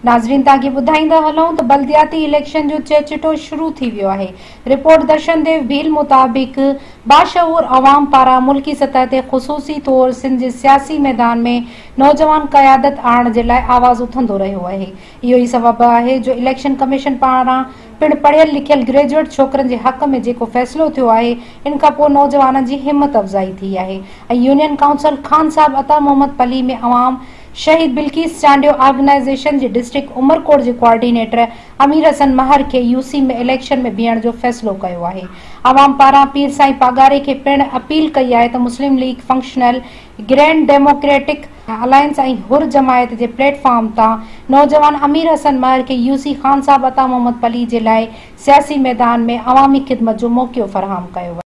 नाज़रीन ताकि बुधाइंदा हलूं तो बल्दियाती इलेक्शन जो चिटो शुरू थी वियो है। रिपोर्ट दर्शनदेव भील मुताबिक बाशऊर अवाम पारा मुल्की सतह ते खुसूसी तौर सिंध जे सियासी मैदान में नौजवान क़यादत आणण जे लाइ आवाज़ उथंदो रहियो आहे। इहो ई सबब आहे जो इलेक्शन कमीशन पारां पिण पढ़ियल लिखियल ग्रेजुएट छोकरनि जे हक़ में जेको फ़ैसिलो थियो आहे इन खां पोइ नौजवाननि जी हिम्मत अफ़ज़ाई थी आहे। यूनियन काउंसिल खान साहब अता मोहम्मद पली में अवाम शहीद बिल्किस चांडियो ऑर्गेनाइजेशन जे डिस्ट्रिक्ट उमरकोट जे कोऑर्डिनेटर अमीर हसन महर के यूसी में इलेक्शन में बीहण जो फ़ैसिलो कयो आहे। अवाम पारां पीर साईं पागारे के पिण अपील कई आहे त मुस्लिम लीग फंक्शनल ग्रैंड डेमोक्रेटिक अलायंस ऐं हुर जमायत जे प्लेटफॉर्म तां नौजवान अमीर हसन महर के यूसी खान साहब अता मोहम्मद पली जे लाइ सियासी मैदान में अवामी ख़िदमत जो मौक़ो फराहम कयो।